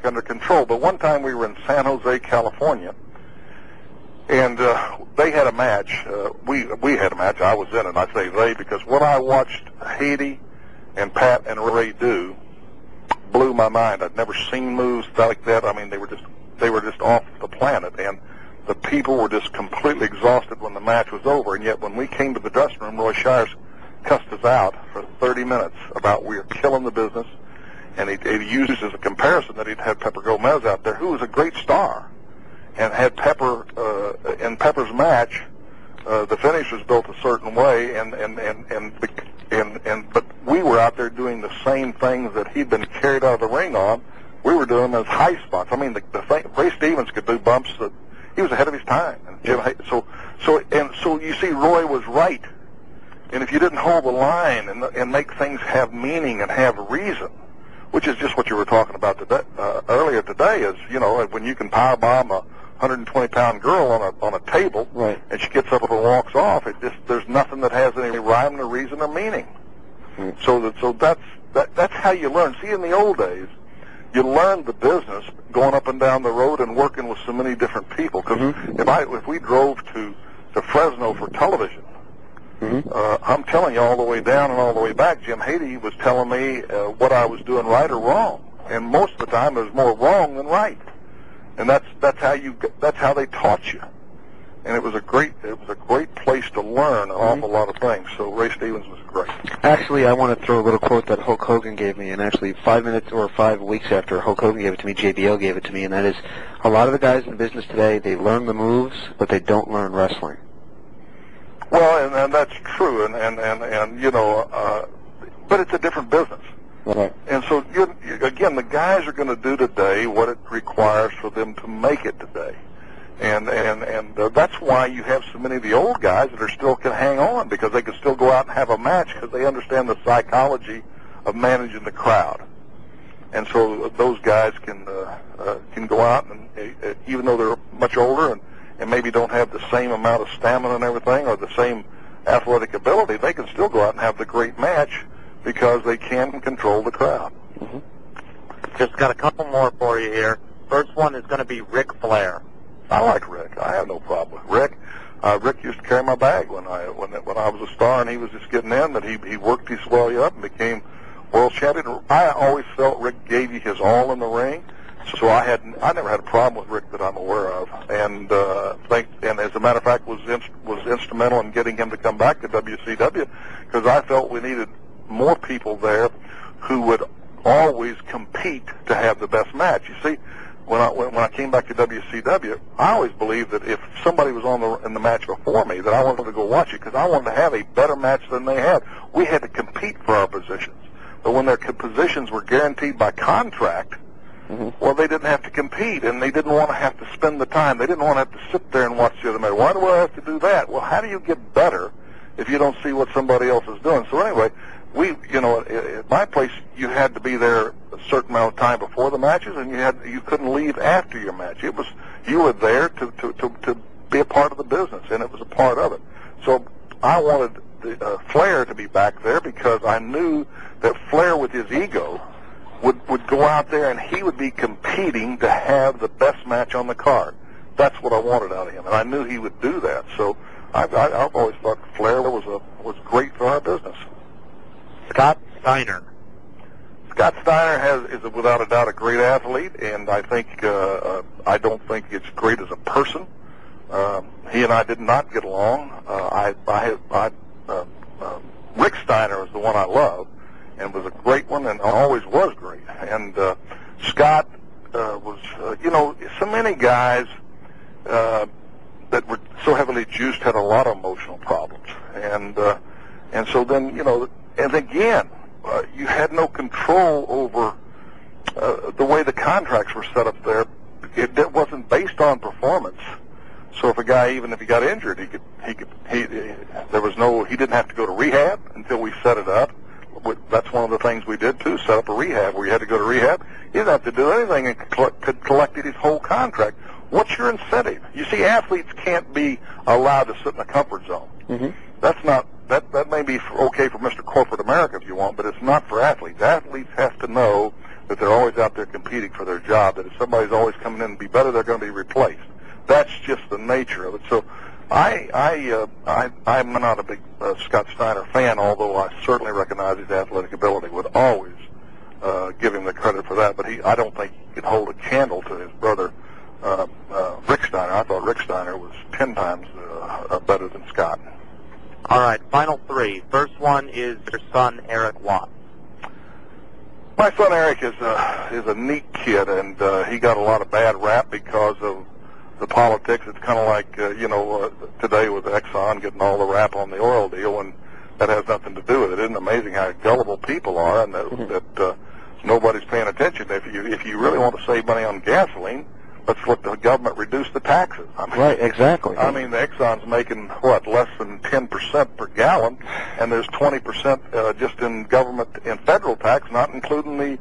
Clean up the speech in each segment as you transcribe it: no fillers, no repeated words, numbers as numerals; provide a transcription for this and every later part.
under control. But one time we were in San Jose, California, and they had a match. We had a match. I was in it. I say they because what I watched Haiti and Pat and Ray do blew my mind. I'd never seen moves like that. I mean, they were just off the planet, and the people were just completely exhausted when the match was over. And yet, when we came to the dressing room, Roy Shires cussed us out for 30 minutes about we were killing the business, and he used as a comparison that he'd had Pepper Gomez out there, who was a great star, and had Pepper in Pepper's match. The finish was built a certain way, but we were out there doing the same things that he'd been carried out of the ring on. We were doing them as high spots. I mean, the thing, Ray Stevens could do bumps that he was ahead of his time. And so you see, Roy was right. And if you didn't hold the line and make things have meaning and have reason, which is just what you were talking about today, earlier today, is when you can power bomb a 120-pound girl on a table, right, and she gets up and walks off. There's nothing that has any rhyme or reason or meaning. Mm. So that's how you learn. See, in the old days, you learned the business going up and down the road and working with so many different people. Because if we drove to Fresno for television, I'm telling you, all the way down and all the way back, Jim Haiti was telling me what I was doing right or wrong, and most of the time there's more wrong than right, and that's how they taught you, and it was a great place to learn an awful lot of things. So Ray Stevens was great. Actually, I want to throw a little quote that Hulk Hogan gave me, and actually 5 minutes or 5 weeks after Hulk Hogan gave it to me, JBL gave it to me, and that is, a lot of the guys in business today, they learn the moves, but they don't learn wrestling. Well, and that's true, and but it's a different business. Right. And so, again, the guys are going to do today what it requires for them to make it today. And that's why you have so many of the old guys that still can hang on, because they can still go out and have a match because they understand the psychology of managing the crowd. And so those guys can go out and, even though they're much older and maybe don't have the same amount of stamina and everything or the same athletic ability, they can still go out and have the great match because they can control the crowd. Just got a couple more for you here. First one is going to be Ric Flair. I like Rick. I have no problem with Rick. Rick used to carry my bag when I was a star and he was just getting in. That he worked his way up and became world champion. I always felt Rick gave you his all in the ring. So I never had a problem with Rick that I'm aware of, and as a matter of fact was instrumental in getting him to come back to WCW, because I felt we needed more people there who would always compete to have the best match. You see, when I came back to WCW, I always believed that if somebody was in the match before me, that I wanted to go watch it because I wanted to have a better match than they had. We had to compete for our positions, but when their positions were guaranteed by contract. Well, they didn't have to compete, and they didn't want to have to spend the time. They didn't want to have to sit there and watch the other match. Why do I have to do that? Well, how do you get better if you don't see what somebody else is doing? So anyway, at my place, you had to be there a certain amount of time before the matches, and you couldn't leave after your match. You were there to be a part of the business, and it was a part of it. So I wanted Flair to be back there because I knew that Flair, with his ego, would go out there and he would be competing to have the best match on the card. That's what I wanted out of him, and I knew he would do that. So I've always thought Flair was great for our business. Scott Steiner. Scott Steiner is without a doubt a great athlete, and I think I don't think it's great as a person. He and I did not get along. Rick Steiner is the one I love, and was a great one, and always was great. And Scott was, so many guys that were so heavily juiced had a lot of emotional problems. And so then, and again, you had no control over the way the contracts were set up there. It wasn't based on performance. So if a guy, even if he got injured, he didn't have to go to rehab until we set it up. That's one of the things we did too, set up a rehab where you had to go to rehab. He didn't have to do anything and collected his whole contract. What's your incentive? You see, athletes can't be allowed to sit in a comfort zone. That's not, that may be okay for Mr. Corporate America if you want, but it's not for athletes. Athletes have to know that they're always out there competing for their job, that if somebody's always coming in to be better, they're going to be replaced. That's just the nature of it. So I'm not a big Scott Steiner fan, although I certainly recognize his athletic ability, would always give him the credit for that. But I don't think he could hold a candle to his brother, Rick Steiner. I thought Rick Steiner was 10 times better than Scott. All right, final three. First one is your son, Eric Watts. My son Eric is a neat kid, and he got a lot of bad rap because of the politics. It's kind of like today with Exxon getting all the rap on the oil deal, and that has nothing to do with it. Isn't it amazing how gullible people are, and that nobody's paying attention? If you really want to save money on gasoline, let's let the government reduce the taxes. I mean, right, exactly. I mean, the Exxon's making, less than 10% per gallon, and there's 20% just in government and federal tax, not including the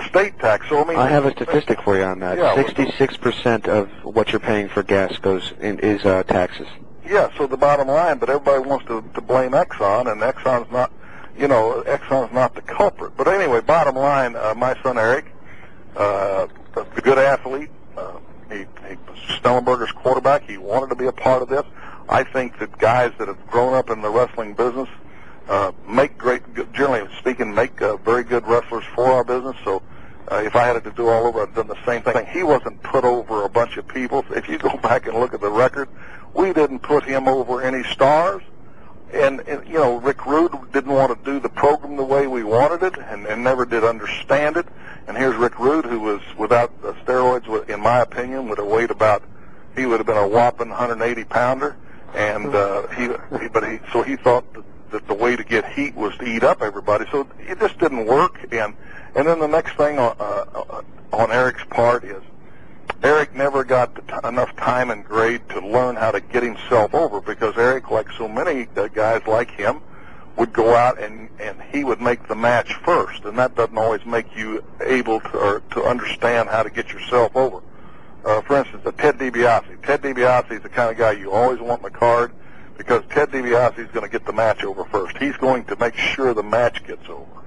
state tax. So, I mean, I have a statistic for you on that. Yeah, 66% of what you're paying for gas is taxes. Yeah, so the bottom line, but everybody wants to blame Exxon, and Exxon's not the culprit. But anyway, bottom line, my son Eric, a good athlete. He was Stellenberger's quarterback. He wanted to be a part of this. I think that guys that have grown up in the wrestling business generally speaking, make very good wrestlers for our business. So if I had it to do all over, I'd done the same thing. He wasn't put over a bunch of people. If you go back and look at the record, we didn't put him over any stars. And Rick Rude didn't want to do the program the way we wanted it, and never did understand it. And here's Rick Rude, who was without steroids, in my opinion, would have weighed he would have been a whopping 180-pounder. And so he thought that the way to get heat was to eat up everybody. So it just didn't work. And then the next thing on Eric's part is Eric never got enough time and grade to learn how to get himself over, because Eric, like so many guys like him, would go out and he would make the match first, and that doesn't always make you able to understand how to get yourself over. For instance, Ted DiBiase. Ted DiBiase is the kind of guy you always want in the card, because Ted DiBiase is going to get the match over first. He's going to make sure the match gets over,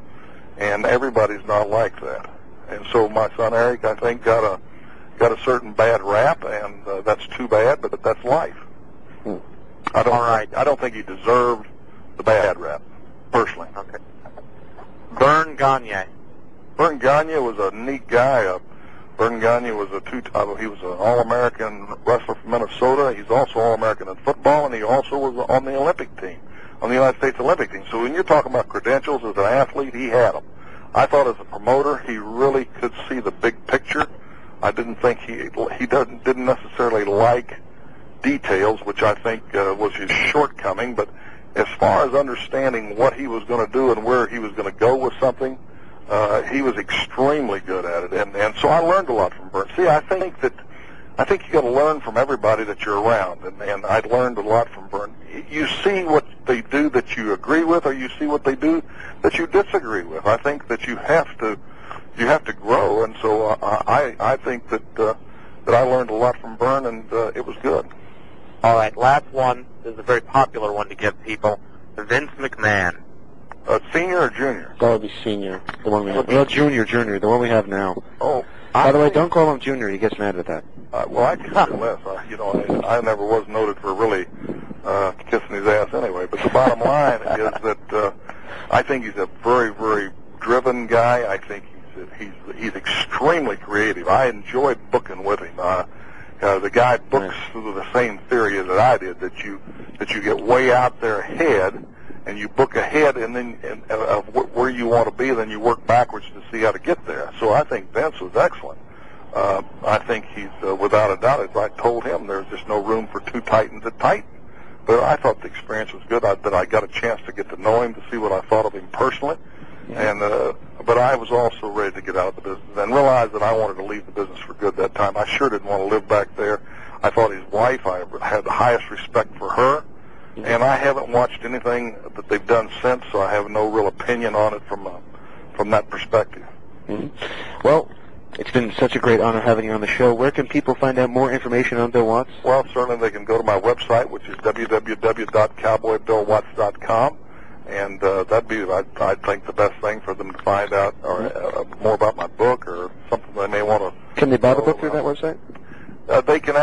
and everybody's not like that. And so my son Eric, I think, got a certain bad rap, and that's too bad, but that's life. I don't think he deserved the bad rap, personally. Okay. Verne Gagne. Verne Gagne was a neat guy. Verne Gagne was he was an All-American wrestler from Minnesota. He's also All-American in football, and he also was on the Olympic team, on the United States Olympic team. So when you're talking about credentials as an athlete, he had them. I thought as a promoter, he really could see the big picture. I didn't think he didn't necessarily like details, which I think was his shortcoming. But as far as understanding what he was going to do and where he was going to go with something, he was extremely good at it. And so I learned a lot from Verne. See, I think you got to learn from everybody that you're around, and I learned a lot from Verne. You see what they do that you agree with, or you see what they do that you disagree with. I think that you have to grow, and so I think that I learned a lot from Verne, and it was good. All right, last one. This is a very popular one to give people. Vince McMahon. Senior or junior? That would be senior. The one we have. Well, junior, the one we have now. Oh. By the way, don't call him junior. He gets mad at that. Well, I can care less. I never was noted for really kissing his ass anyway. But the bottom line is that I think he's a very, very driven guy. I think he's extremely creative. I enjoyed booking with him. The guy books through the same theory that I did, that you get way out there ahead, and you book ahead, and then of where you want to be, then you work backwards to see how to get there. So I think Vince was excellent. I think he's, without a doubt, as I told him, there's just no room for two Titans at Titan. But I thought the experience was good, that I got a chance to get to know him, to see what I thought of him personally. And but I was also ready to get out of the business and realized that I wanted to leave the business for good that time. I sure didn't want to live back there. I thought his wife, I had the highest respect for her. And I haven't watched anything that they've done since, so I have no real opinion on it from that perspective. Mm-hmm. Well, it's been such a great honor having you on the show. Where can people find out more information on Bill Watts? Well, certainly they can go to my website, which is www.cowboybillwatts.com. And that'd be, I think, the best thing for them to find out or more about my book or something they may want to. Can they buy the book through that website? They can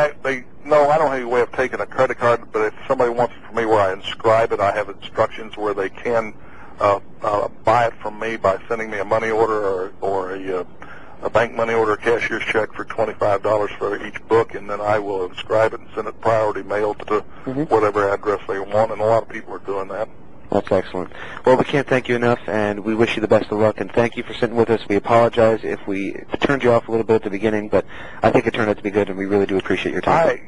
no, I don't have any way of taking a credit card, but if somebody wants it from me where I inscribe it, I have instructions where they can buy it from me by sending me a money order or a bank money order, a cashier's check for $25 for each book, and then I will inscribe it and send it priority mail to whatever address they want, and a lot of people are doing that. That's excellent. Well, we can't thank you enough, and we wish you the best of luck, and thank you for sitting with us. We apologize if we turned you off a little bit at the beginning, but I think it turned out to be good, and we really do appreciate your time.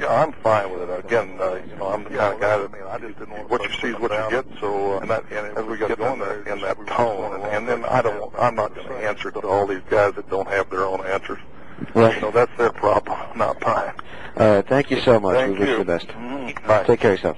I'm fine with it. Again, I'm the kind of guy that, I just didn't want what you see is what you get, so, and as we get going there in that tone, and then I'm not going to answer to all these guys that don't have their own answers. Right. That's their problem, not mine. Thank you so much. Thank we wish you you the best. Bye. Take care of yourself.